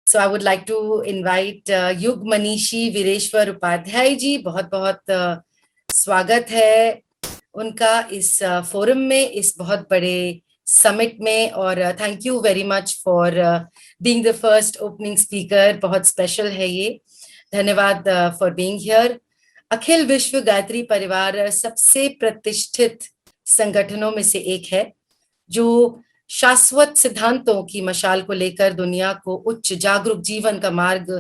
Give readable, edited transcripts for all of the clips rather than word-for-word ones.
So I would like to invite युग मनीषी वीरेश्वर उपाध्याय जी। बहुत बहुत स्वागत है उनका इस फोरम में, इस बहुत बड़े समिट में। और thank you very much for being the first opening speaker. बहुत स्पेशल है ये। धन्यवाद फॉर बीइंग हियर। अखिल विश्व गायत्री परिवार सबसे प्रतिष्ठित संगठनों में से एक है जो शाश्वत सिद्धांतों की मशाल को लेकर दुनिया को उच्च जागरूक जीवन का मार्ग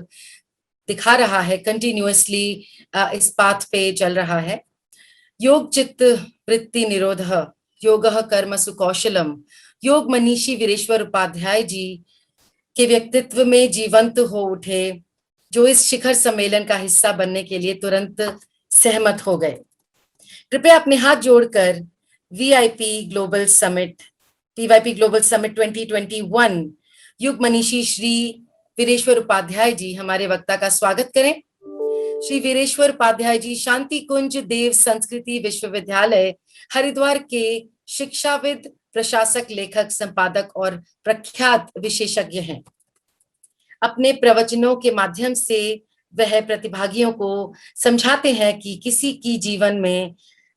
दिखा रहा है। कंटिन्यूअसली इस पाथ पे चल रहा है। योग चित्त वृत्ति निरोध योगः कर्मसु कौशलम। योग मनीषी वीरेश्वर उपाध्याय जी के व्यक्तित्व में जीवंत हो उठे, जो इस शिखर सम्मेलन का हिस्सा बनने के लिए तुरंत सहमत हो गए। कृपया अपने हाथ जोड़कर VIP global summit PYP global summit 2021 युग मनीषी श्री वीरेश्वर उपाध्याय जी हमारे वक्ता का स्वागत करें। श्री वीरेश्वर उपाध्याय जी शांति कुंज देव संस्कृति विश्वविद्यालय हरिद्वार के शिक्षाविद, प्रशासक, लेखक, संपादक और प्रख्यात विशेषज्ञ हैं। अपने प्रवचनों के माध्यम से वह प्रतिभागियों को समझाते हैं कि किसी की जीवन में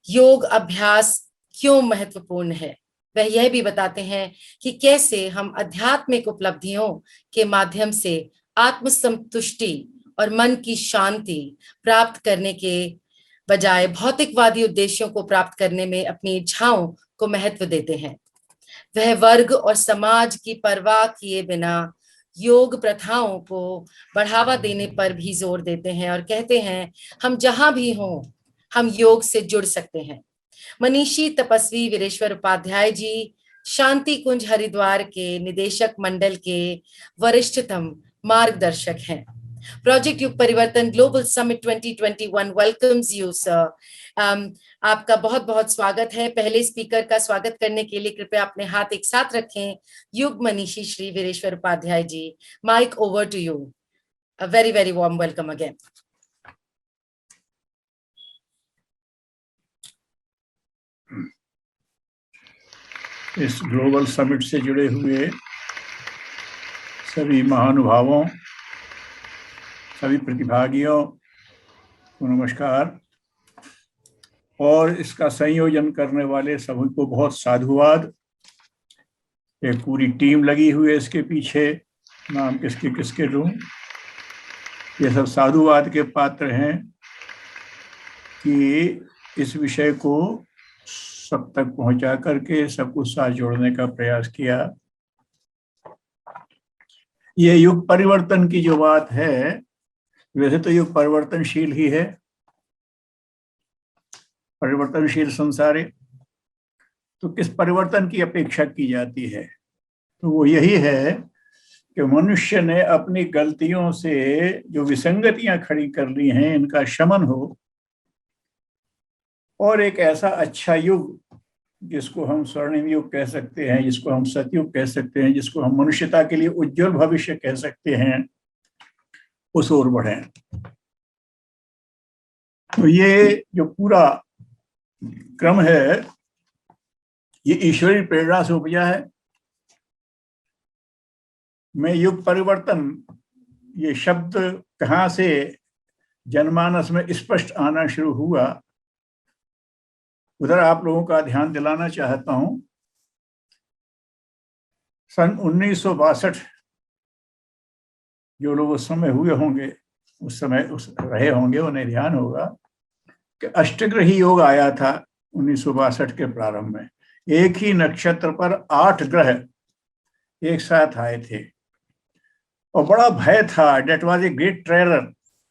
योग अभ्यास क्यों महत्वपूर्ण है। वह यह भी बताते हैं कि कैसे हम आध्यात्मिक उपलब्धियों के माध्यम से आत्मसंतुष्टि और मन की शांति प्राप्त करने के बजाय भौतिकवादी उद्देश्यों को प्राप्त करने में अपनी इच्छाओं को महत्व देते हैं। वह वर्ग और समाज की परवाह किए बिना योग प्रथाओं को बढ़ावा देने पर भी जोर देते हैं और कहते हैं हम जहां भी हों हम योग से जुड़ सकते हैं। मनीषी तपस्वी वीरेश्वर उपाध्याय जी शांति कुंज हरिद्वार के निदेशक मंडल के वरिष्ठतम मार्गदर्शक हैं। प्रोजेक्ट युग परिवर्तन global summit 2021 welcomes you sir. आपका बहुत बहुत स्वागत है। पहले स्पीकर का स्वागत करने के लिए कृपया अपने हाथ एक साथ रखें। युग मनीषी Shri Veereshwar Upadhyay ji, mike over to you. A very very warm welcome again. इस ग्लोबल समिट से जुड़े हुए सभी महानुभावों, सभी प्रतिभागियों को नमस्कार, और इसका संयोजन करने वाले सभी को बहुत साधुवाद। एक पूरी टीम लगी हुई है इसके पीछे, नाम किसके किसके लूं, ये सब साधुवाद के पात्र हैं कि इस विषय को सब तक पहुंचा करके सबको साथ जोड़ने का प्रयास किया। ये युग परिवर्तन की जो बात है, वैसे तो युग परिवर्तनशील ही है, परिवर्तनशील संसार है, तो किस परिवर्तन की अपेक्षा की जाती है? तो वो यही है कि मनुष्य ने अपनी गलतियों से जो विसंगतियां खड़ी कर ली हैं, इनका शमन हो और एक ऐसा अच्छा युग, जिसको हम स्वर्णिम युग कह सकते हैं, जिसको हम सतयुग कह सकते हैं, जिसको हम मनुष्यता के लिए उज्जवल भविष्य कह सकते हैं, उस ओर बढ़े। तो ये जो पूरा क्रम है, ये ईश्वरीय प्रेरणा से उपजा है। मैं युग परिवर्तन, ये शब्द कहाँ से जनमानस में स्पष्ट आना शुरू हुआ, उधर आप लोगों का ध्यान दिलाना चाहता हूं। सन 1962, जो लोग उस समय हुए होंगे, उस समय रहे होंगे, उन्हें ध्यान होगा कि अष्टग्रही योग आया था 1962 के प्रारंभ में। एक ही नक्षत्र पर 8 ग्रह एक साथ आए थे और बड़ा भय था। That was a great terror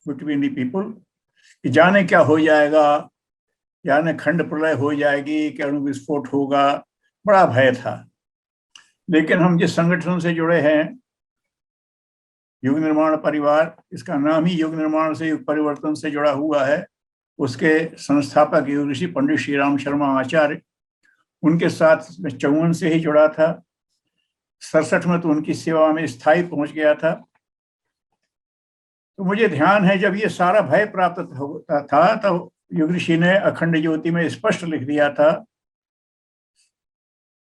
between the people कि जाने क्या हो जाएगा, यानी खंड प्रलय हो जाएगी, कि अणु विस्फोट होगा, बड़ा भय था। लेकिन हम जिस संगठन से जुड़े हैं, युग निर्माण परिवार, इसका नाम ही युग निर्माण से युग परिवर्तन से जुड़ा हुआ है, उसके संस्थापक योग ऋषि पंडित श्री राम शर्मा आचार्य, उनके साथ मैं 54 से ही जुड़ा था। 67 में तो उनकी सेवा में स्थायी पहुंच गया था। तो मुझे ध्यान है जब ये सारा भय प्राप्त होता था, तो युग ऋषि ने अखंड ज्योति में स्पष्ट लिख दिया था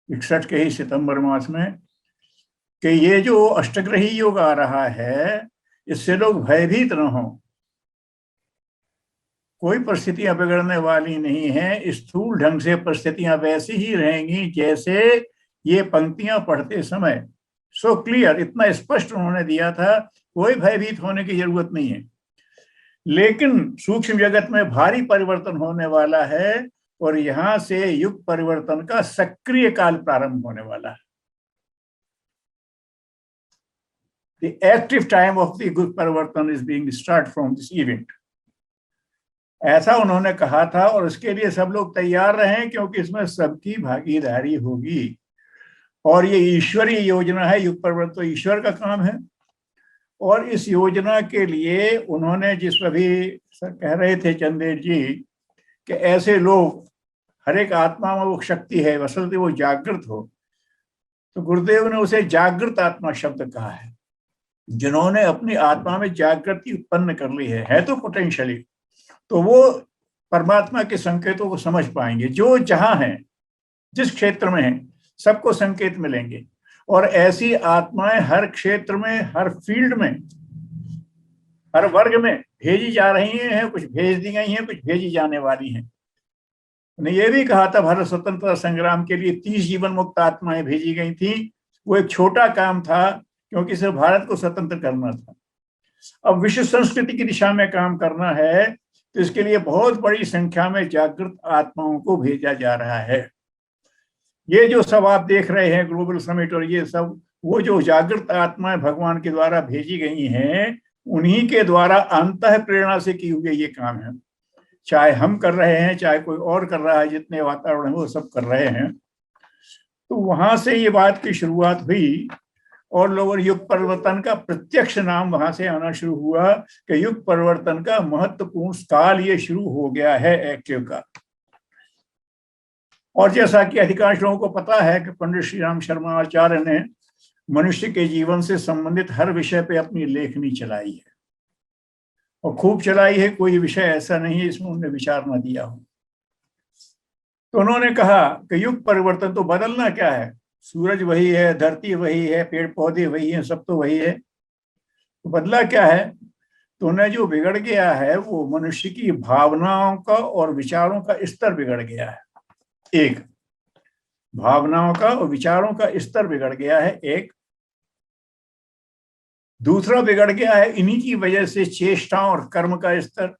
61 के ही सितंबर मास में कि ये जो अष्टग्रही योग आ रहा है इससे लोग भयभीत न हो। कोई परिस्थितियां बिगड़ने वाली नहीं है, स्थूल ढंग से परिस्थितियां वैसी ही रहेंगी जैसे ये पंक्तियां पढ़ते समय। सो क्लियर, इतना स्पष्ट उन्होंने दिया था, कोई भयभीत होने की जरूरत नहीं है। लेकिन सूक्ष्म जगत में भारी परिवर्तन होने वाला है और यहां से युग परिवर्तन का सक्रिय काल प्रारंभ होने वाला है। The active time of the युग परिवर्तन is being start from this event. ऐसा उन्होंने कहा था और उसके लिए सब लोग तैयार रहे क्योंकि इसमें सबकी भागीदारी होगी और ये ईश्वरीय योजना है। युग परिवर्तन तो ईश्वर का काम है और इस योजना के लिए उन्होंने, जिस अभी कह रहे थे चंदेल जी कि ऐसे लोग, हर एक आत्मा में वो शक्ति है, वसल्ते वो जागृत हो, तो गुरुदेव ने उसे जागृत आत्मा शब्द कहा है। जिन्होंने अपनी आत्मा में जागृति उत्पन्न कर ली है तो पोटेंशियली, तो वो परमात्मा के संकेतों को समझ पाएंगे। जो जहां है, जिस क्षेत्र में है, सबको संकेत मिलेंगे और ऐसी आत्माएं हर क्षेत्र में, हर फील्ड में, हर वर्ग में भेजी जा रही हैं। कुछ भेज दी गई हैं, कुछ भेजी जाने वाली हैं। ने ये भी कहा था भारत स्वतंत्रता संग्राम के लिए 30 जीवन मुक्त आत्माएं भेजी गई थी। वो एक छोटा काम था क्योंकि सिर्फ भारत को स्वतंत्र करना था। अब विश्व संस्कृति की दिशा में काम करना है तो इसके लिए बहुत बड़ी संख्या में जागृत आत्माओं को भेजा जा रहा है। ये जो सब आप देख रहे हैं ग्लोबल समिट और ये सब, वो जो जागृत आत्माएं भगवान के द्वारा भेजी गई हैं, उन्हीं के द्वारा अंतः प्रेरणा से की हुई ये काम है। चाहे हम कर रहे हैं, चाहे कोई और कर रहा है, जितने वातावरण है वो सब कर रहे हैं। तो वहां से ये बात की शुरुआत हुई और लोगों युग परिवर्तन का प्रत्यक्ष नाम वहां से आना शुरू हुआ कि युग परिवर्तन का महत्वपूर्ण काल ये शुरू हो गया है एक्टिव का। और जैसा कि अधिकांश लोगों को पता है कि पंडित श्री राम शर्मा आचार्य ने मनुष्य के जीवन से संबंधित हर विषय पे अपनी लेखनी चलाई है और खूब चलाई है। कोई विषय ऐसा नहीं है इसमें उन्होंने विचार न दिया हो। तो उन्होंने कहा कि युग परिवर्तन तो बदलना क्या है, सूरज वही है, धरती वही है, पेड़ पौधे वही हैं, सब तो वही है, तो बदला क्या है। तो उन्हें जो बिगड़ गया है वो मनुष्य की भावनाओं का और विचारों का स्तर बिगड़ गया है। एक, भावनाओं का और विचारों का स्तर बिगड़ गया है। एक दूसरा बिगड़ गया है इन्हीं की वजह से चेष्टाओं और कर्म का स्तर।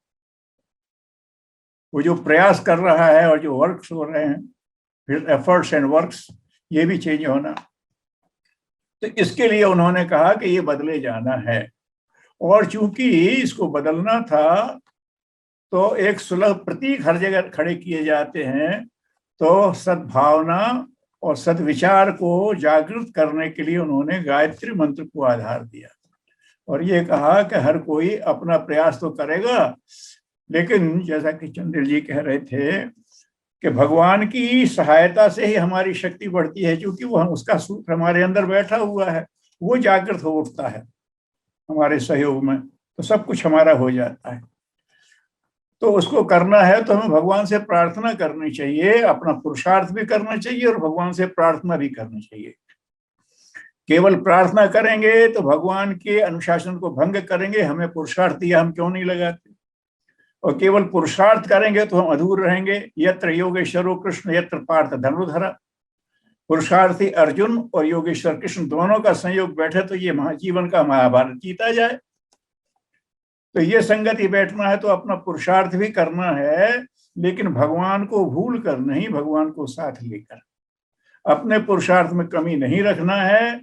वो जो प्रयास कर रहा है और जो वर्क्स हो रहे हैं, फिर एफर्ट्स एंड वर्क्स, ये भी चेंज होना। तो इसके लिए उन्होंने कहा कि ये बदले जाना है और चूंकि इसको बदलना था तो एक सुलभ प्रतीक हर जगह खड़े किए जाते हैं। तो सद्भावना और सद्विचार को जागृत करने के लिए उन्होंने गायत्री मंत्र को आधार दिया और ये कहा कि हर कोई अपना प्रयास तो करेगा, लेकिन जैसा कि चंद्र जी कह रहे थे कि भगवान की सहायता से ही हमारी शक्ति बढ़ती है, क्योंकि वो उसका सूत्र हमारे अंदर बैठा हुआ है, वो जागृत हो उठता है हमारे सहयोग में, तो सब कुछ हमारा हो जाता है। तो उसको करना है तो हमें भगवान से प्रार्थना करनी चाहिए, अपना पुरुषार्थ भी करना चाहिए और भगवान से प्रार्थना भी करनी चाहिए। केवल प्रार्थना करेंगे तो भगवान के अनुशासन को भंग करेंगे, हमें पुरुषार्थ दिया हम क्यों नहीं लगाते। और केवल पुरुषार्थ करेंगे तो हम अधूर रहेंगे। यत्र योगेश्वरो कृष्ण यत्र पार्थ धनुर्धरा। पुरुषार्थी अर्जुन और योगेश्वर कृष्ण दोनों का संयोग बैठे तो ये महाजीवन का महाभारत जीता जाए। तो ये संगति बैठना है तो अपना पुरुषार्थ भी करना है, लेकिन भगवान को भूल कर नहीं, भगवान को साथ लेकर। अपने पुरुषार्थ में कमी नहीं रखना है।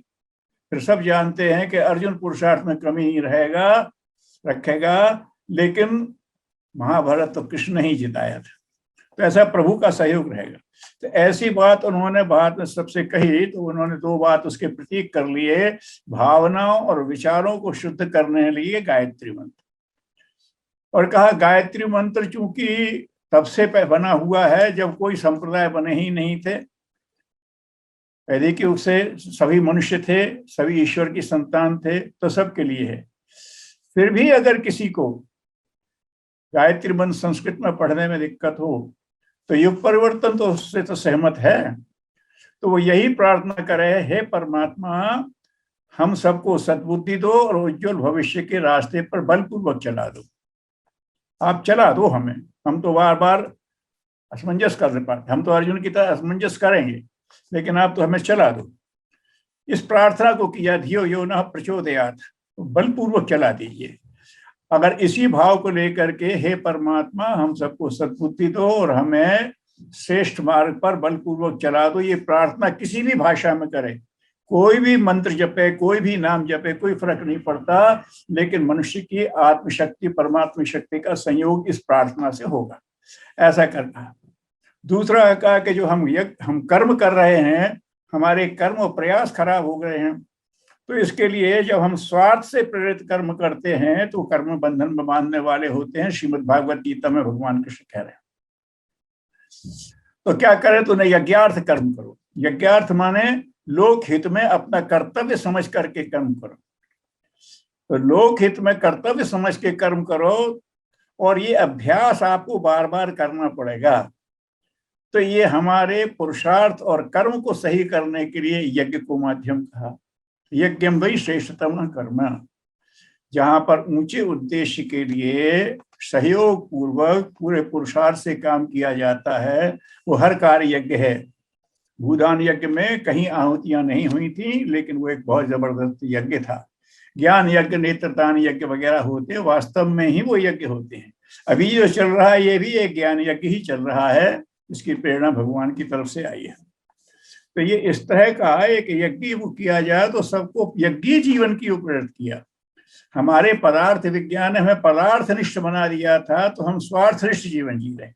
फिर सब जानते हैं कि अर्जुन पुरुषार्थ में कमी नहीं रखेगा, लेकिन महाभारत तो कृष्ण ही जिताया था, तो ऐसा प्रभु का सहयोग रहेगा। तो ऐसी बात उन्होंने बाद में सबसे कही, तो उन्होंने दो बात उसके प्रतीक कर लिए, भावनाओं और विचारों को शुद्ध करने के लिए गायत्री मंत्र। और कहा गायत्री मंत्र चूंकि तब से बना हुआ है जब कोई संप्रदाय बने ही नहीं थे, वैदिक युग से सभी मनुष्य थे, सभी ईश्वर की संतान थे, तो सबके लिए है। फिर भी अगर किसी को गायत्री मंत्र संस्कृत में पढ़ने में दिक्कत हो तो युग परिवर्तन तो उससे तो सहमत है, तो वो यही प्रार्थना करे, हे परमात्मा हम सबको सद्बुद्धि दो और उज्जवल भविष्य के रास्ते पर बलपूर्वक चला दो। आप चला दो हमें, हम तो बार बार असमंजस कर पाते, हम तो अर्जुन की तरह असमंजस करेंगे, लेकिन आप तो हमें चला दो। इस प्रार्थना को किया, धियो यो न प्रचोदयात्, बलपूर्वक चला दीजिए। अगर इसी भाव को लेकर के, हे परमात्मा हम सबको सद्बुद्धि दो और हमें श्रेष्ठ मार्ग पर बलपूर्वक चला दो, ये प्रार्थना किसी भी भाषा में करे, कोई भी मंत्र जपे, कोई भी नाम जपे, कोई फर्क नहीं पड़ता, लेकिन मनुष्य की आत्मशक्ति परमात्मा शक्ति का संयोग इस प्रार्थना से होगा, ऐसा करना। दूसरा कहा कि जो हम कर्म कर रहे हैं, हमारे कर्म और प्रयास खराब हो गए हैं, तो इसके लिए जब हम स्वार्थ से प्रेरित कर्म करते हैं तो कर्म बंधन में बांधने वाले होते हैं। श्रीमद् भागवत गीता में भगवान कृष्ण कह रहे हैं। तो क्या करें, तो नहीं, यज्ञार्थ कर्म करो। यज्ञार्थ माने लोक हित में अपना कर्तव्य समझ करके कर्म करो। तो लोक हित में कर्तव्य समझ के कर्म करो, और ये अभ्यास आपको बार बार करना पड़ेगा। तो ये हमारे पुरुषार्थ और कर्म को सही करने के लिए यज्ञ को माध्यम कहा। यज्ञम वही श्रेष्ठतम कर्म, जहां पर ऊंचे उद्देश्य के लिए सहयोग पूर्वक पूरे पुरुषार्थ से काम किया जाता है, वो हर कार्य यज्ञ है। भूदान यज्ञ में कहीं आहुतियां नहीं हुई थी, लेकिन वो एक बहुत जबरदस्त यज्ञ था। ज्ञान यज्ञ, नेत्रदान यज्ञ वगैरह होते, वास्तव में ही वो यज्ञ होते हैं। अभी जो चल रहा है ये भी एक ज्ञान यज्ञ ही चल रहा है, इसकी प्रेरणा भगवान की तरफ से आई है। तो ये इस तरह का एक यज्ञ वो किया जाए तो सबको यज्ञीय जीवन की प्रेरित किया। हमारे पदार्थ विज्ञान ने हमें पदार्थनिष्ठ बना दिया था, तो हम स्वार्थनिष्ठ जीवन जी रहे।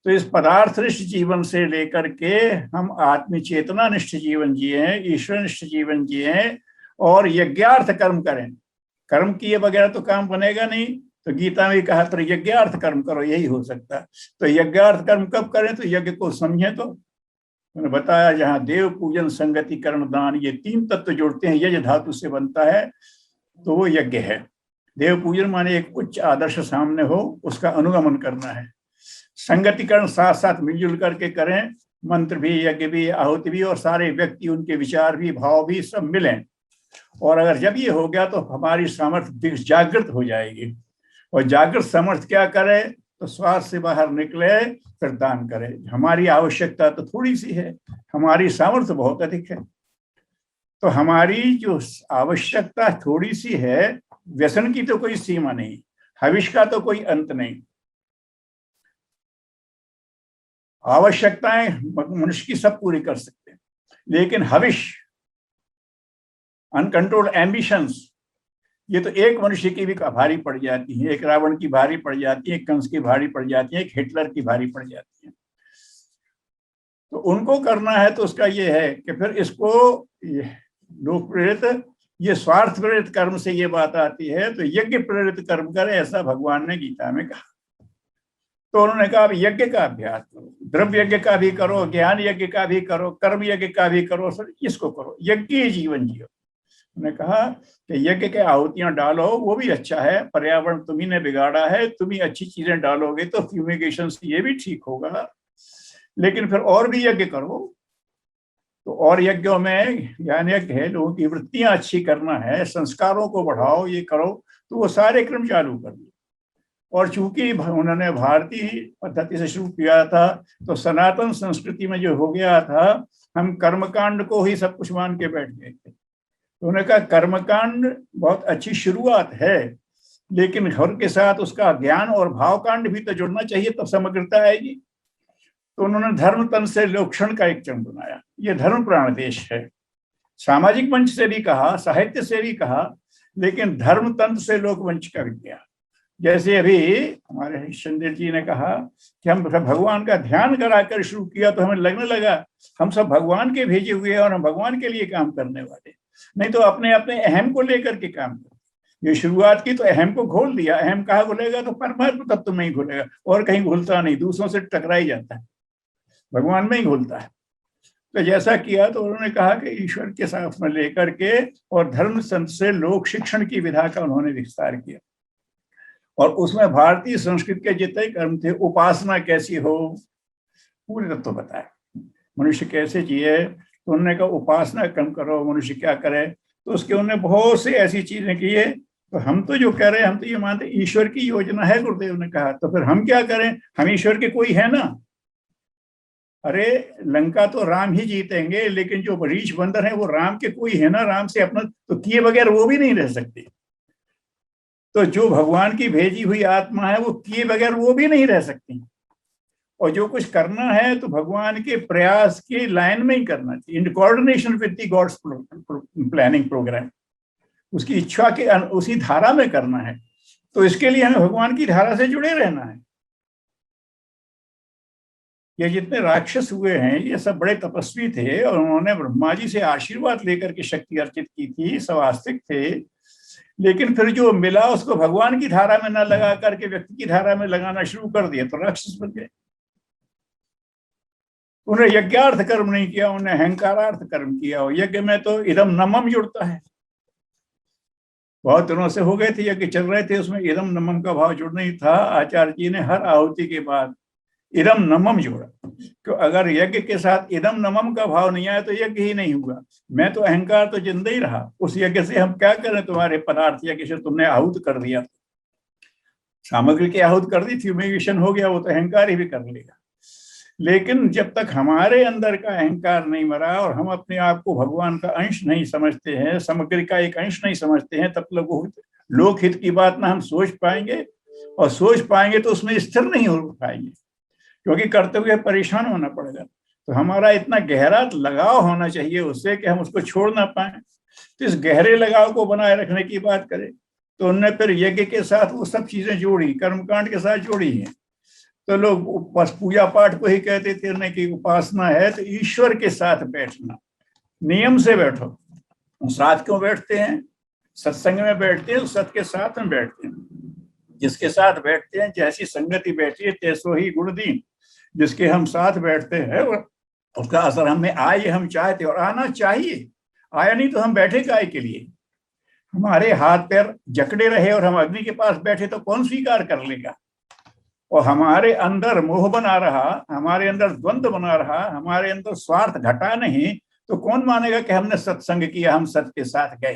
तो इस पदार्थनिष्ठ जीवन से लेकर के हम आत्म चेतना निष्ठ जीवन जिए, ईश्वरनिष्ठ जीवन जिए और यज्ञार्थ कर्म करें। कर्म किए बगैर तो काम बनेगा नहीं। तो गीता में कहा तो यज्ञार्थ कर्म करो, यही हो सकता है। तो यज्ञार्थ कर्म कब करें, तो यज्ञ को समझे। तो मैंने बताया जहां देव पूजन, संगति, कर्ण, दान, ये तीन तत्व जोड़ते हैं, यज धातु से बनता है, तो वो यज्ञ है। देव पूजन माने एक उच्च आदर्श सामने हो, उसका अनुगमन करना है। संगतिकरण साथ साथ मिलजुल करके करें, मंत्र भी, यज्ञ भी, आहुति भी, और सारे व्यक्ति, उनके विचार भी, भाव भी सब मिलें। और अगर जब ये हो गया तो हमारी सामर्थ्य जागृत हो जाएगी। और जागृत सामर्थ्य क्या करे, तो स्वार्थ से बाहर निकले, फिर दान करे। हमारी आवश्यकता तो थोड़ी सी है, हमारी सामर्थ्य बहुत अधिक है। तो हमारी जो आवश्यकता थोड़ी सी है, व्यसन की तो कोई सीमा नहीं, हविष का तो कोई अंत नहीं। आवश्यकताएं मनुष्य की सब पूरी कर सकते हैं, लेकिन हविष, अनकंट्रोल्ड एम्बिशंस, ये तो एक मनुष्य की भी भारी पड़ जाती है। एक रावण की भारी पड़ जाती है, एक कंस की भारी पड़ जाती है, एक हिटलर की भारी पड़ जाती है। तो उनको करना है तो उसका ये है कि फिर इसको लोक प्रेरित, ये स्वार्थ प्रेरित कर्म से ये बात आती है। तो यज्ञ प्रेरित कर्म करे, ऐसा भगवान ने गीता में कहा। तो उन्होंने कहा यज्ञ का अभ्यास करो, द्रव्य यज्ञ का भी करो, ज्ञान यज्ञ का भी करो, कर्म यज्ञ का भी करो, सर इसको करो, यज्ञ जीवन जियो। उन्होंने कहा कि यज्ञ के आहुतियां डालो, वो भी अच्छा है, पर्यावरण तुम्ही ने बिगाड़ा है, तुम्ही अच्छी चीजें डालोगे तो फ्यूमिगेशन से ये भी ठीक होगा, लेकिन फिर और भी यज्ञ करो। तो और यज्ञों में ज्ञान यज्ञ है, लोगों की वृत्तियां अच्छी करना है, संस्कारों को बढ़ाओ, ये करो, तो वो सारे क्रम चालू कर दिए। और चूंकि उन्होंने भारतीय पद्धति से शुरू किया था, तो सनातन संस्कृति में जो हो गया था, हम कर्मकांड को ही सब कुछ मान के बैठ गए थे। तो उन्होंने कहा कर्मकांड बहुत अच्छी शुरुआत है, लेकिन घर के साथ उसका ज्ञान और भावकांड भी तो जुड़ना चाहिए, तब समग्रता आएगी। तो उन्होंने धर्म तन से लोक्षण का एक चरण बनाया। ये धर्म प्राण देश है। सामाजिक मंच से भी कहा, साहित्य से भी कहा, लेकिन धर्म तंत्र से लोक मंच का विज्ञान। जैसे अभी हमारे हरिश्चंद्र जी ने कहा कि हम भगवान का ध्यान कराकर शुरू किया, तो हमें लगने लगा हम सब भगवान के भेजे हुए हैं और हम भगवान के लिए काम करने वाले, नहीं तो अपने अपने अहम को लेकर के काम करते। ये शुरुआत की तो अहम को घोल दिया। अहम कहाँ घुलेगा, तो परमात्मा तत्व में ही घुलेगा, और कहीं घुलता नहीं, दूसरों से टकरा ही जाता है, भगवान में ही घुलता है। तो जैसा किया, तो उन्होंने कहा कि ईश्वर के साथ में लेकर के और धर्म संत से लोक शिक्षण की विधा का उन्होंने विस्तार किया। और उसमें भारतीय संस्कृति के जितने कर्म थे, उपासना कैसी हो, पूरे तत्व बताए, मनुष्य कैसे जिए। तो उन्होंने कहा उपासना कर्म करो, मनुष्य क्या करे, तो उसके उन्होंने बहुत सी ऐसी चीजें की है। तो हम तो जो कह रहे हैं, हम तो ये मानते ईश्वर की योजना है, गुरुदेव ने कहा, तो फिर हम क्या करें? हम ईश्वर के कोई है ना। अरे लंका तो राम ही जीतेंगे, लेकिन जो रीछ बंदर है वो राम के कोई है ना, राम से अपना तो किए बगैर वो भी नहीं रह सकते। तो जो भगवान की भेजी हुई आत्मा है वो किए बगैर वो भी नहीं रह सकती। और जो कुछ करना है तो भगवान के प्रयास के लाइन में ही करना चाहिए, in coordination with the God's planning program, उसकी इच्छा के उसी धारा में करना है। तो इसके लिए हमें भगवान की धारा से जुड़े रहना है। ये जितने राक्षस हुए हैं ये सब बड़े तपस्वी थे, और उन्होंने ब्रह्मा जी से आशीर्वाद लेकर के शक्ति अर्जित की थी, सब आस्तिक थे। लेकिन फिर जो मिला उसको भगवान की धारा में न लगा करके व्यक्ति की धारा में लगाना शुरू कर दिया, तो राक्षस बन गए। उन्हें यज्ञार्थ कर्म नहीं किया, उन्हें अहंकारार्थ कर्म किया। और यज्ञ में तो इदम नमम जुड़ता है। बहुत दिनों से हो गए थे यज्ञ चल रहे थे, उसमें इदम नमम का भाव जुड़ नहीं था। आचार्य जी ने हर आहुति के बाद इदम नमम जोड़ा, क्यों? अगर यज्ञ के साथ इदम नमम का भाव नहीं आया तो यज्ञ ही नहीं हुआ। मैं तो अहंकार तो जिंदा ही रहा, उस यज्ञ से हम क्या करें? तुम्हारे पदार्थ यज्ञ से तुमने आहूत कर दिया, सामग्री की आहूत कर दी, फ्यूमिगेशन हो गया, वो तो अहंकार ही भी कर लेगा। लेकिन जब तक हमारे अंदर का अहंकार नहीं मरा और हम अपने आप को भगवान का अंश नहीं समझते हैं, सामग्री का एक अंश नहीं समझते हैं, तब तक लोकहित की बात ना हम सोच पाएंगे, और सोच पाएंगे तो उसमें स्थिर नहीं हो पाएंगे, क्योंकि करते हुए परेशान होना पड़ेगा। तो हमारा इतना गहरा लगाव होना चाहिए उससे कि हम उसको छोड़ ना पाए। तो इस गहरे लगाव को बनाए रखने की बात करें तो उनने फिर यज्ञ के साथ वो सब चीजें जोड़ी, कर्मकांड के साथ जोड़ी हैं। तो लोग बस पूजा पाठ को ही कहते थे नहीं कि उपासना है तो ईश्वर के साथ बैठना, नियम से बैठो। साथ क्यों बैठते हैं? सत्संग में बैठते हैं, सत्य के साथ में बैठते हैं। जिसके साथ बैठते हैं जैसी संगति बैठी है तैसो ही गुण दीन। जिसके हम साथ बैठते हैं उसका असर हमें आए, हम चाहते और आना चाहिए। आया नहीं तो हम बैठे काय के लिए? हमारे हाथ पैर जकड़े रहे और हम अग्नि के पास बैठे तो कौन स्वीकार कर लेगा? और हमारे अंदर मोह बना रहा, हमारे अंदर द्वंद्व बना रहा, हमारे अंदर स्वार्थ घटा नहीं, तो कौन मानेगा कि हमने सत्संग किया, हम सत्य के साथ गए?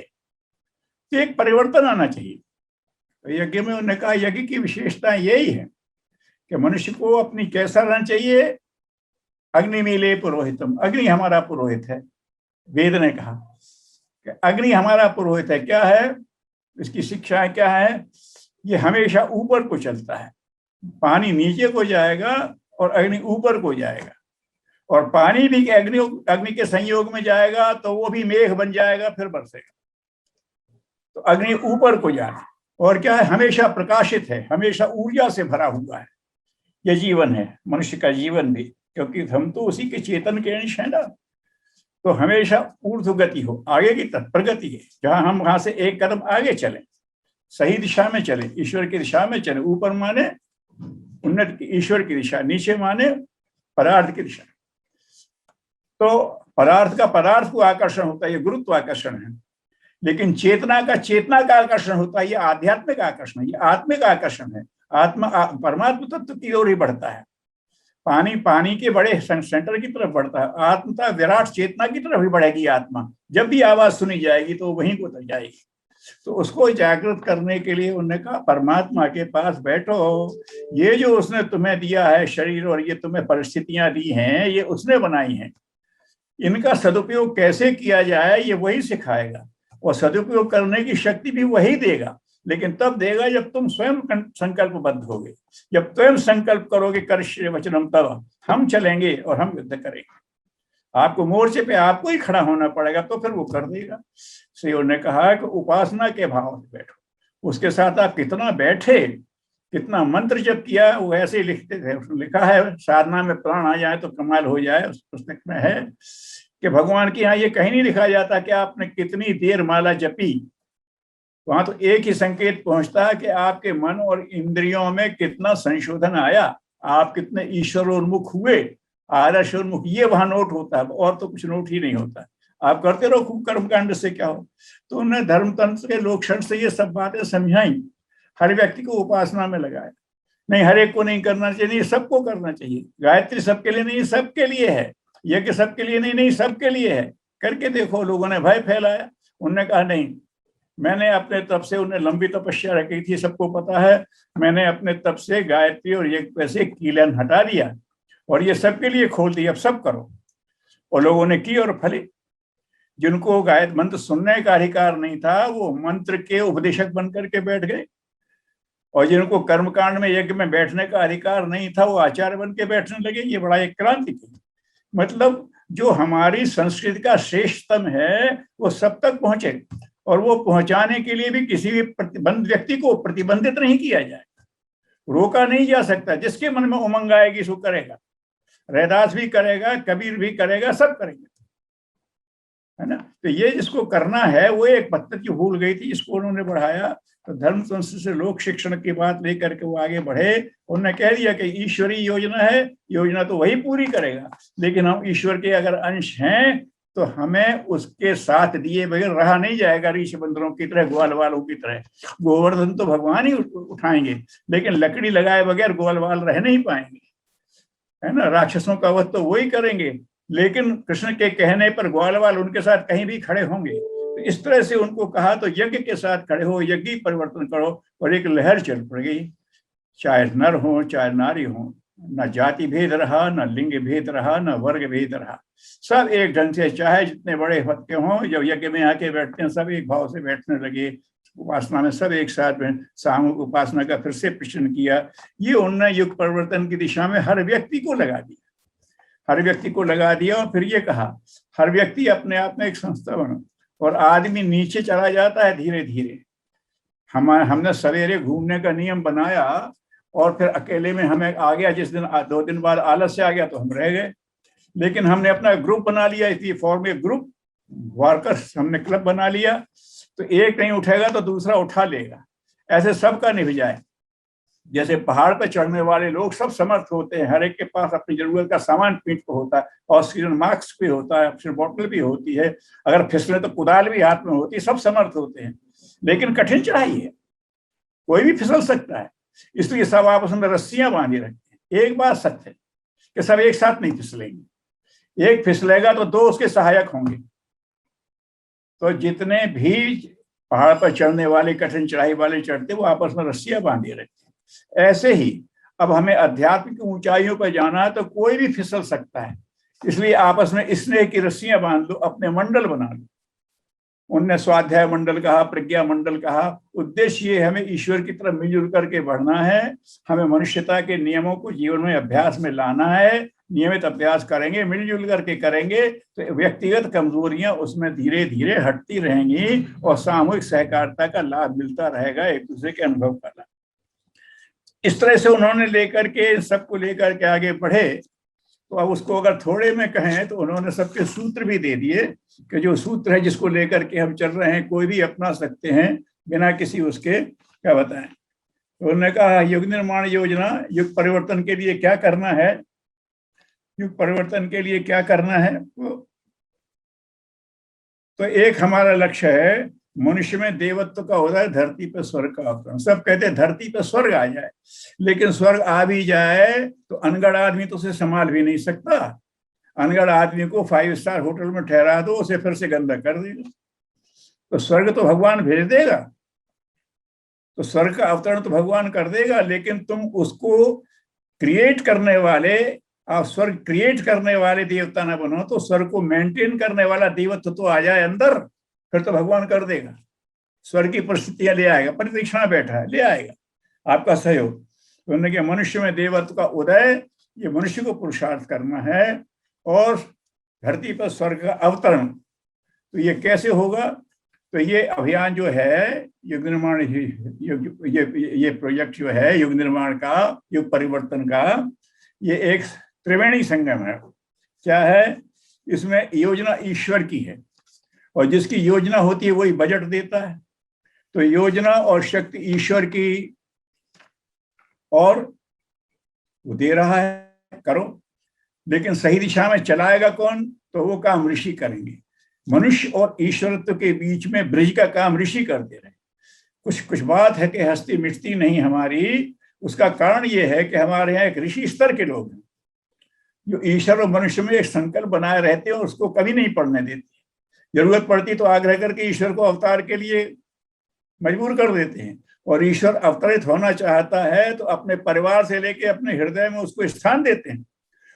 तो एक परिवर्तन आना चाहिए। तो यज्ञ में उन्होंने कहा यज्ञ की विशेषता यही है कि मनुष्य को अपनी कैसा रहना चाहिए? अग्निमीले पुरोहितम, अग्नि हमारा पुरोहित है। वेद ने कहा कि अग्नि हमारा पुरोहित है। क्या है इसकी शिक्षा? क्या है? ये हमेशा ऊपर को चलता है। पानी नीचे को जाएगा और अग्नि ऊपर को जाएगा, और पानी भी अग्नि के संयोग में जाएगा तो वो भी मेघ बन जाएगा, फिर बरसेगा। तो अग्नि ऊपर को जाना, और क्या है? हमेशा प्रकाशित है, हमेशा ऊर्जा से भरा हुआ है। ये जीवन है, मनुष्य का जीवन भी, क्योंकि हम तो उसी के चेतन के अंश है ना। तो हमेशा ऊर्ध्व गति हो, आगे की तरफ प्रगति है, जहां हम वहां से एक कदम आगे चले, सही दिशा में चले, ईश्वर की दिशा में चले। ऊपर माने उन्नत ईश्वर की दिशा, नीचे माने पदार्थ की दिशा। तो पदार्थ का पदार्थ को आकर्षण होता है, ये गुरुत्व आकर्षण है। लेकिन चेतना का आकर्षण होता है, ये आध्यात्मिक आकर्षण है, ये आत्मिक आकर्षण है। आत्मा परमात्मा तत्व की ओर ही बढ़ता है। पानी के बड़े सेंटर की तरफ बढ़ता है। आत्मता विराट चेतना की तरफ ही बढ़ेगी आत्मा। जब भी आवाज सुनी जाएगी तो वहीं को तक जाएगी। तो उसको जागृत करने के लिए उन्होंने कहा परमात्मा के पास बैठो। ये जो उसने तुम्हें दिया है शरीर और ये तुम्हें परिस्थितियां दी हैं, ये उसने बनाई हैं। इनका सदुपयोग कैसे किया जाए ये वही सिखाएगा, और सदुपयोग करने की शक्ति भी वही देगा। लेकिन तब देगा जब तुम स्वयं संकल्पबद्ध होगे, जब स्वयं संकल्प करोगे कर्ष्य वचनम, तब हम चलेंगे और हम युद्ध करेंगे। आपको मोर्चे पे आपको ही खड़ा होना पड़ेगा, तो फिर वो कर देगा। श्री ने कहा कि उपासना के भाव से बैठो, उसके साथ आप कितना बैठे, कितना मंत्र जप किया, वो ऐसे ही लिखते थे। उसने लिखा है साधना में प्राण आ जाए तो कमाल हो जाए, उस पुस्तक में है कि भगवान के यहाँ ये कहीं नहीं लिखा जाता कि आपने कितनी देर माला जपी। वहां तो एक ही संकेत पहुंचता है कि आपके मन और इंद्रियों में कितना संशोधन आया, आप कितने ईश्वरोन्मुख हुए, आदर्शोन्मुख, ये वहां नोट होता है, और तो कुछ नोट ही नहीं होता। आप करते रहो खूब कर्मकांड से क्या हो। तो उन्होंने धर्मतंत्र के लोकक्षण से ये सब बातें समझाई। हर व्यक्ति को उपासना में लगाया, नहीं हर एक को नहीं करना चाहिए, नहीं सबको करना चाहिए। गायत्री सबके लिए नहीं, सबके लिए है। यज्ञ सबके लिए नहीं, नहीं सबके लिए है। करके देखो, लोगों ने भय फैलाया उन्होंने कहा नहीं, मैंने अपने तप से, उन्हें लंबी तपस्या रखी थी, सबको पता है, मैंने अपने तप से गायत्री और यज्ञ से कीलन हटा दिया और ये सबके लिए खोल दिया, अब सब करो। और लोगों ने की और फली। जिनको गायत्री मंत्र सुनने का अधिकार नहीं था वो मंत्र के उपदेशक बनकर के बैठ गए, और जिनको कर्मकांड में यज्ञ में बैठने का अधिकार नहीं था वो आचार्य बन के बैठने लगे। ये बड़ा एक क्रांति थी। मतलब जो हमारी संस्कृति का श्रेष्ठतम है वो सब तक पहुंचे, और वो पहुंचाने के लिए भी किसी भी प्रतिबंध व्यक्ति को प्रतिबंधित नहीं किया जाए, रोका नहीं जा सकता। जिसके मन में उमंग आएगी सो करेगा, रैदास भी करेगा, कबीर भी करेगा, सब करेंगे, है ना। तो ये जिसको करना है वो एक पत्थर की भूल गई थी, इसको उन्होंने बढ़ाया। तो धर्म संस्कृति से लोक शिक्षण की बात लेकर के वो आगे बढ़े। उन्होंने कह दिया कि ईश्वरीय योजना है, योजना तो वही पूरी करेगा, लेकिन हम ईश्वर के अगर अंश हैं तो हमें उसके साथ दिए बगैर रहा नहीं जाएगा। ऋषि बंदरों की तरह, ग्वाल वालों की तरह। गोवर्धन तो भगवान ही उठाएंगे, लेकिन लकड़ी लगाए बगैर ग्वाल वाल रह नहीं पाएंगे, है ना। राक्षसों का वध तो वही करेंगे, लेकिन कृष्ण के कहने पर ग्वाल वाल उनके साथ कहीं भी खड़े होंगे। तो इस तरह से उनको कहा तो यज्ञ के साथ खड़े हो, यज्ञ परिवर्तन करो। और एक लहर चल पड़ गई, चाहे नर हो चाहे नारी हो, न जाति भेद रहा, न लिंग भेद रहा, न वर्ग भेद रहा, सब एक ढंग से, चाहे जितने बड़े पद के हों, जब यज्ञ में आके बैठते हैं सब एक भाव से बैठने लगे। उपासना में सब एक साथ में सामूहिक उपासना का फिर से प्रश्न किया। ये उन्होंने युग परिवर्तन की दिशा में हर व्यक्ति को लगा दिया, हर व्यक्ति को लगा दिया। और फिर ये कहा हर व्यक्ति अपने आप में एक संस्था बनो, और आदमी नीचे चला जाता है धीरे धीरे। हमने सवेरे घूमने का नियम बनाया और फिर अकेले में हमें आ गया, जिस दिन 2 दिन बाद आलस्य आ गया तो हम रह गए। लेकिन हमने अपना ग्रुप बना लिया, इसी फॉर्म में ग्रुप वर्कर्स, हमने क्लब बना लिया। तो एक नहीं उठेगा तो दूसरा उठा लेगा, ऐसे सबका निभ जाए। जैसे पहाड़ पर चढ़ने वाले लोग सब समर्थ होते हैं, हर एक के पास अपनी जरूरत का सामान पीठ पर होता है, ऑक्सीजन मास्क भी होता है, ऑक्सीजन बोतल भी होती है, अगर फिसले तो कुदाल भी हाथ में होती है, सब समर्थ होते हैं। लेकिन कठिन चढ़ाई है, कोई भी फिसल सकता है, इसलिए सब आपस में रस्सियां बांधी रखते हैं। एक बात सत्य है कि सब एक साथ नहीं फिसलेंगे, एक फिसलेगा तो 2 उसके सहायक होंगे। तो जितने भी पहाड़ पर चढ़ने वाले, कठिन चढ़ाई वाले चढ़ते, वो आपस में रस्सियां बांधे रहते हैं। ऐसे ही अब हमें आध्यात्मिक ऊंचाइयों पर जाना है तो कोई भी फिसल सकता है, इसलिए आपस में स्नेह की रस्सियां बांध लो, अपने मंडल बना लो। उनने स्वाध्याय मंडल कहा, प्रज्ञा मंडल कहा। उद्देश्य ये हमें ईश्वर की तरफ मिलजुल करके बढ़ना है, हमें मनुष्यता के नियमों को जीवन में अभ्यास में लाना है। नियमित अभ्यास करेंगे, मिलजुल करके करेंगे तो व्यक्तिगत कमजोरियां उसमें धीरे धीरे हटती रहेंगी और सामूहिक सहकारिता का लाभ मिलता रहेगा, एक दूसरे के अनुभव का लाभ। इस तरह से उन्होंने लेकर के, सबको लेकर के आगे बढ़े। तो अब उसको अगर थोड़े में कहें तो उन्होंने सबके सूत्र भी दे दिए कि जो सूत्र है जिसको लेकर के हम चल रहे हैं, कोई भी अपना सकते हैं बिना किसी उसके, क्या बताएं। तो उन्होंने कहा युग निर्माण योजना, युग परिवर्तन के लिए क्या करना है, युग परिवर्तन के लिए क्या करना है। तो एक हमारा लक्ष्य है मनुष्य में देवत्व का उदय, धरती पर स्वर्ग का अवतरण। सब कहते हैं धरती पर स्वर्ग आ जाए, लेकिन स्वर्ग आ भी जाए तो अनगढ़ आदमी तो उसे संभाल भी नहीं सकता। अनगढ़ आदमी को 5 स्टार होटल में ठहरा दो, उसे फिर से गंदा कर देगा। तो स्वर्ग तो भगवान भेज देगा, तो स्वर्ग का अवतरण तो भगवान कर देगा, लेकिन तुम उसको क्रिएट करने वाले, आप स्वर्ग क्रिएट करने वाले देवता ना बनो, तो स्वर्ग को मेंटेन करने वाला देवत्व तो आ जाए अंदर, फिर तो भगवान कर देगा। स्वर्ग की परिस्थितियां ले आएगा, परितीक्षणा बैठा है, ले आएगा आपका सहयोग। तो उन्होंने कहा मनुष्य में देवत्व का उदय, ये मनुष्य को पुरुषार्थ करना है, और धरती पर स्वर्ग का अवतरण। तो ये कैसे होगा, तो ये अभियान जो है युग निर्माण, ये प्रोजेक्ट जो है युग निर्माण का, युग परिवर्तन का, ये एक त्रिवेणी संगम है। क्या है इसमें, योजना ईश्वर की है, और जिसकी योजना होती है वही बजट देता है। तो योजना और शक्ति ईश्वर की, और वो दे रहा है, करो, लेकिन सही दिशा में चलाएगा कौन, तो वो काम ऋषि करेंगे। मनुष्य और ईश्वरत्व के बीच में ब्रिज का काम ऋषि करते रहे। कुछ बात है कि हस्ती मिटती नहीं हमारी, उसका कारण ये है कि हमारे यहाँ एक ऋषि स्तर के लोग हैं जो ईश्वर और मनुष्य में एक संकल्प बनाए रहते हैं और उसको कभी नहीं पढ़ने देते। जरूरत पड़ती तो आग्रह करके ईश्वर को अवतार के लिए मजबूर कर देते हैं। और ईश्वर अवतरित होना चाहता है तो अपने परिवार से लेके अपने हृदय में उसको स्थान देते हैं।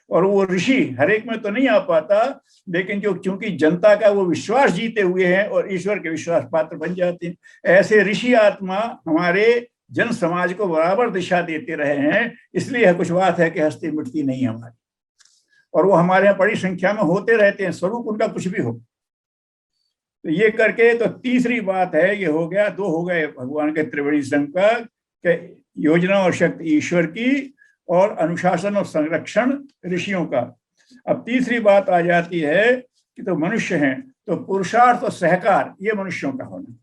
और वो ऋषि हर एक में तो नहीं आ पाता, लेकिन जो चूंकि जनता का वो विश्वास जीते हुए हैं और ईश्वर के विश्वास पात्र बन जाते हैं, ऐसे ऋषि आत्मा हमारे जन समाज को बराबर दिशा देते रहे हैं। इसलिए यह कुछ बात है कि हस्ती मिटती नहीं हमारी, और वो हमारे यहाँ बड़ी संख्या में होते रहते हैं, स्वरूप उनका कुछ भी हो। तो ये करके तो तीसरी बात है, ये हो गया, दो हो गए भगवान के त्रिवेणी संकल्प के, योजना और शक्ति ईश्वर की, और अनुशासन और संरक्षण ऋषियों का। अब तीसरी बात आ जाती है कि तो मनुष्य हैं तो पुरुषार्थ और सहकार ये मनुष्यों का होना।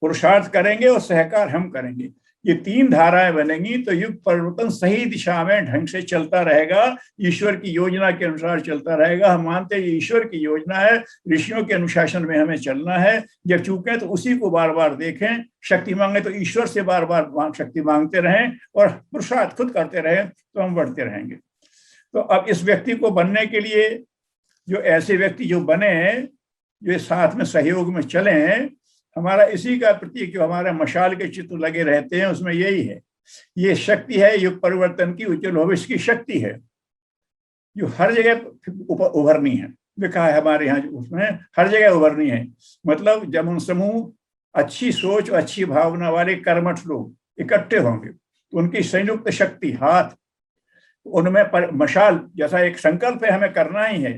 पुरुषार्थ करेंगे और सहकार हम करेंगे, ये तीन धाराएं बनेंगी तो युग परिवर्तन सही दिशा में ढंग से चलता रहेगा, ईश्वर की योजना के अनुसार चलता रहेगा। हम मानते हैं ईश्वर की योजना है, ऋषियों के अनुशासन में हमें चलना है। जब चूके तो उसी को बार बार देखें, शक्ति मांगे तो ईश्वर से बार बार शक्ति मांगते रहें और पुरुषार्थ खुद करते रहें तो हम बढ़ते रहेंगे। तो अब इस व्यक्ति को बनने के लिए, जो ऐसे व्यक्ति जो बने, जो साथ में सहयोग में चलें, हमारा इसी का प्रतीक जो हमारे मशाल के चित्र लगे रहते हैं उसमें यही है। ये शक्ति है युग परिवर्तन की, उज्जवल भविष्य की शक्ति है जो हर जगह उभरनी है। लिखा है हमारे यहाँ उसमें हर जगह उभरनी है। मतलब जब उन समूह अच्छी सोच और अच्छी भावना वाले कर्मठ लोग इकट्ठे होंगे तो उनकी संयुक्त शक्ति हाथ, उनमें मशाल जैसा एक संकल्प है हमें करना ही है,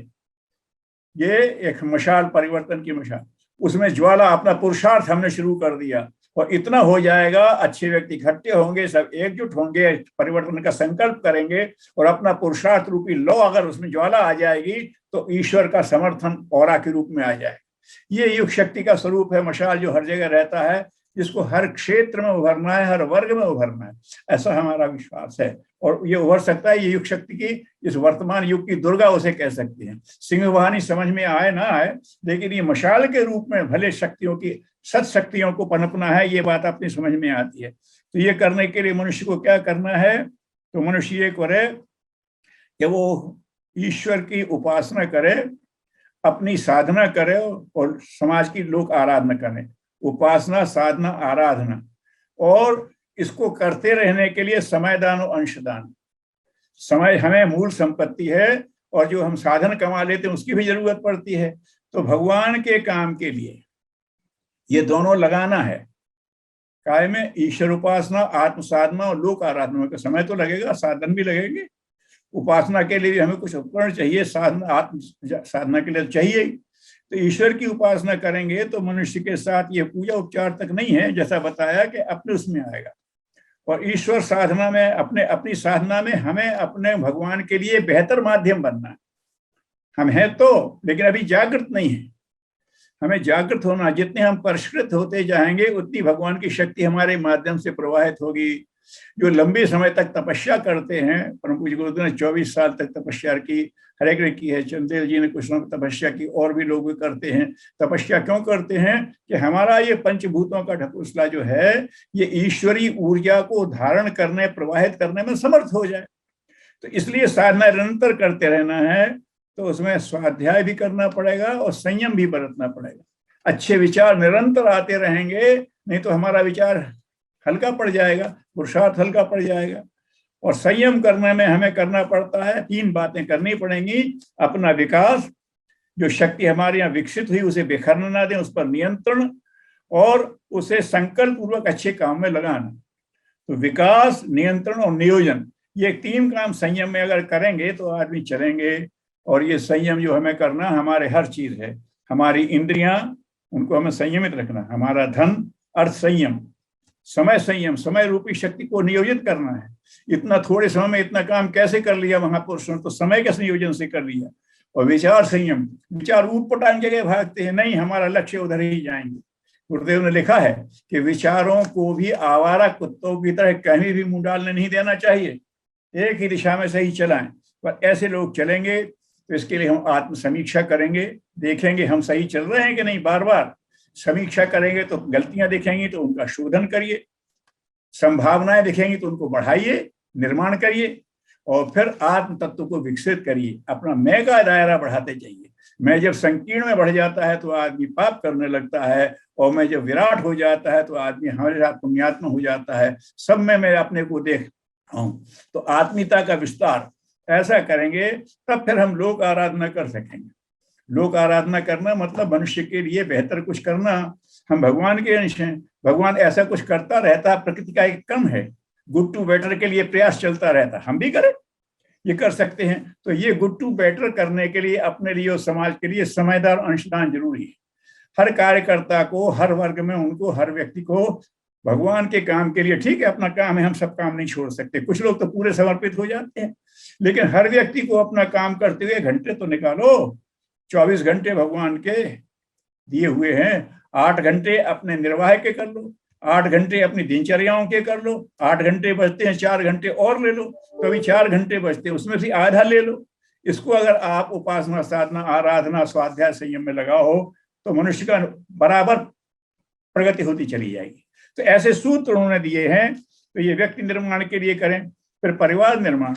ये एक मशाल परिवर्तन की मशाल, उसमें ज्वाला अपना पुरुषार्थ हमने शुरू कर दिया और इतना हो जाएगा, अच्छे व्यक्ति इकट्ठे होंगे, सब एकजुट होंगे, परिवर्तन का संकल्प करेंगे और अपना पुरुषार्थ रूपी लो अगर उसमें ज्वाला आ जाएगी तो ईश्वर का समर्थन औरा के रूप में आ जाएगा। ये युग शक्ति का स्वरूप है, मशाल जो हर जगह रहता है, जिसको हर क्षेत्र में उभरना है, हर वर्ग में उभरना है, ऐसा हमारा विश्वास है। और ये उभर सकता है, ये युग शक्ति की, इस वर्तमान युग की दुर्गा उसे कह सकते हैं। सिंह वाहिनी समझ में आए ना आए, लेकिन ये मशाल के रूप में भले शक्तियों की, सत शक्तियों को पनपना है, ये बात अपनी समझ में आती है। तो ये करने के लिए मनुष्य को क्या करना है, तो मनुष्य ये करे कि वो ईश्वर की उपासना करे, अपनी साधना करे और समाज की लोक आराधना करें। उपासना, साधना, आराधना, और इसको करते रहने के लिए समय दान और अंशदान। समय हमें मूल संपत्ति है और जो हम साधन कमा लेते हैं उसकी भी जरूरत पड़ती है। तो भगवान के काम के लिए ये दोनों लगाना है। काय में ईश्वर उपासना, आत्म साधना और लोक आराधना का समय तो लगेगा, साधन भी लगेंगे। उपासना के लिए भी हमें कुछ उपकरण चाहिए, साधना, आत्म साधना के लिए चाहिए। तो ईश्वर की उपासना करेंगे तो मनुष्य के साथ ये पूजा उपचार तक नहीं है, जैसा बताया कि अपने उसमें आएगा। और ईश्वर साधना में, अपनी साधना में हमें अपने भगवान के लिए बेहतर माध्यम बनना है। हम हैं तो, लेकिन अभी जागृत नहीं है। हमें जागृत होना, जितने हम परिष्कृत होते जाएंगे उतनी भगवान की शक्ति हमारे माध्यम से प्रवाहित होगी। जो लंबे समय तक तपस्या करते हैं, परम पूज्य गुरुदेव ने 24 साल तक तपस्या की, हरेक ने की है, चंदेल जी ने कुछ न तपस्या की, और भी लोग भी करते हैं। तपस्या क्यों करते हैं कि हमारा ये पंचभूतों का ढकोसला जो है ये ईश्वरी ऊर्जा को धारण करने, प्रवाहित करने में समर्थ हो जाए। तो इसलिए साधना निरंतर करते रहना है। तो उसमें स्वाध्याय भी करना पड़ेगा और संयम भी बरतना पड़ेगा। अच्छे विचार निरंतर आते रहेंगे, नहीं तो हमारा विचार हल्का पड़ जाएगा, पुरुषार्थ हल्का पड़ जाएगा। और संयम करने में हमें करना पड़ता है, 3 बातें करनी पड़ेंगी। अपना विकास, जो शक्ति हमारे यहाँ विकसित हुई उसे बिखरने ना दें, उस पर नियंत्रण, और उसे संकल्प पूर्वक अच्छे काम में लगाना। तो विकास, नियंत्रण और नियोजन, ये 3 काम संयम में अगर करेंगे तो आदमी चलेंगे। और ये संयम जो हमें करना हमारे हर चीज है। हमारी इंद्रियां, उनको हमें संयमित रखना, हमारा धन, अर्थ संयम, समय संयम, समय रूपी शक्ति को नियोजित करना है। इतना थोड़े समय में इतना काम कैसे कर लिया महापुरुषों ने, तो समय के संयोजन से कर लिया। और विचार संयम, विचार ऊटपटांग जगह भागते हैं, नहीं, हमारा लक्ष्य उधर ही जाएंगे। गुरुदेव ने लिखा है कि विचारों को भी आवारा कुत्तों की तरह कहीं भी मुंह डालने नहीं देना चाहिए, एक ही दिशा में सही चलाएं। पर ऐसे लोग चलेंगे तो इसके लिए हम आत्म समीक्षा करेंगे, देखेंगे हम सही चल रहे हैं कि नहीं। बार बार समीक्षा करेंगे तो गलतियां दिखेंगी तो उनका शोधन करिए, संभावनाएं दिखेंगी तो उनको बढ़ाइए, निर्माण करिए। और फिर आत्म तत्व को विकसित करिए, अपना मैं का दायरा बढ़ाते जाइए। मैं जब संकीर्ण में बढ़ जाता है तो आदमी पाप करने लगता है, और मैं जब विराट हो जाता है तो आदमी हमारे साथ पुण्यात्मा हो जाता है। सब में मैं अपने को देख हूँ। तो आत्मीयता का विस्तार ऐसा करेंगे तब फिर हम लोक आराधना कर सकेंगे। लोक आराधना करना मतलब मनुष्य के लिए बेहतर कुछ करना। हम भगवान के अंश हैं, भगवान ऐसा कुछ करता रहता है, प्रकृति का एक क्रम है, गुड टू बेटर के लिए प्रयास चलता रहता है। हम भी करें, ये कर सकते हैं। तो ये गुड टू बेटर करने के लिए अपने लिए और समाज के लिए समझदार अंशदान जरूरी है। हर कार्यकर्ता को, हर वर्ग में उनको, हर व्यक्ति को भगवान के काम के लिए, ठीक है अपना काम है, हम सब काम नहीं छोड़ सकते, कुछ लोग तो पूरे समर्पित हो जाते हैं, लेकिन हर व्यक्ति को अपना काम करते हुए घंटे तो निकालो। 24 घंटे भगवान के दिए हुए हैं, 8 घंटे अपने निर्वाह के कर लो, 8 घंटे अपनी दिनचर्याओं के कर लो, 8 घंटे बचते हैं, 4 घंटे और ले लो, कभी 4 घंटे बचते हैं, उसमें से आधा ले लो। इसको अगर आप उपासना, साधना, आराधना, स्वाध्याय, संयम में लगाओ तो मनुष्य का बराबर प्रगति होती चली जाएगी। तो ऐसे सूत्र उन्होंने दिए हैं। तो ये व्यक्ति निर्माण के लिए करें। फिर परिवार निर्माण,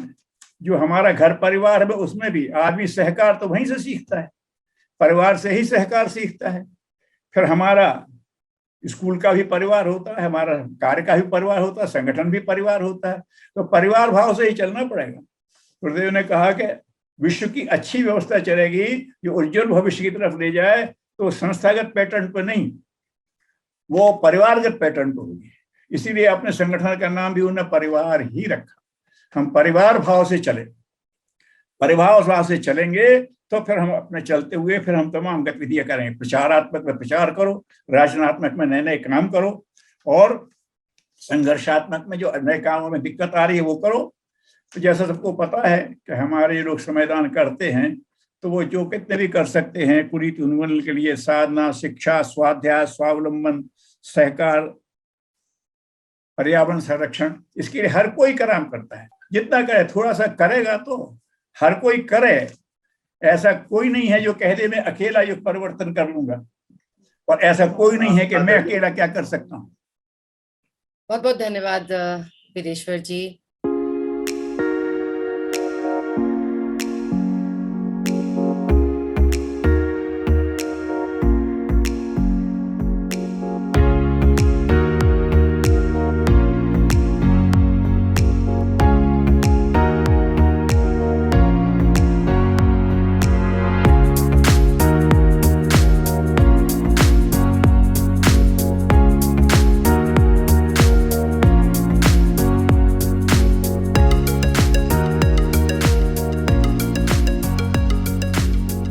जो हमारा घर परिवार है उसमें भी आदमी सहकार तो वहीं से सीखता है, परिवार से ही सहकार सीखता है। फिर हमारा स्कूल का भी परिवार होता है, हमारा कार्य का भी परिवार होता है, संगठन भी परिवार होता है। तो परिवार भाव से ही चलना पड़ेगा। गुरुदेव ने कहा कि विश्व की अच्छी व्यवस्था चलेगी जो उज्जवल भविष्य की तरफ ले जाए, तो संस्थागत पैटर्न पर नहीं, वो परिवारगत पैटर्न पर होगी। इसीलिए अपने संगठन का नाम भी उन्होंने परिवार ही रखा। हम परिवार भाव से चले, परिवार भाव से चलेंगे तो फिर हम अपने चलते हुए फिर हम तमाम गतिविधियां करेंगे। प्रचारात्मक में प्रचार करो, रचनात्मक में नए नए काम करो, और संघर्षात्मक में जो नए कामों में दिक्कत आ रही है वो करो। तो जैसा सबको पता है कि हमारे लोग समयदान करते हैं, तो वो जो कितने भी कर सकते हैं कुरीत उन्मूलन के लिए, साधना, शिक्षा, स्वाध्याय, स्वावलंबन, सहकार, पर्यावरण संरक्षण, इसके लिए हर कोई काम करता है। जितना करे, थोड़ा सा करेगा तो हर कोई करे। ऐसा कोई नहीं है जो कह दे मैं अकेला युग परिवर्तन कर लूंगा, और ऐसा कोई नहीं है कि मैं अकेला क्या कर सकता हूँ। बहुत बहुत धन्यवाद वीरेश्वर जी।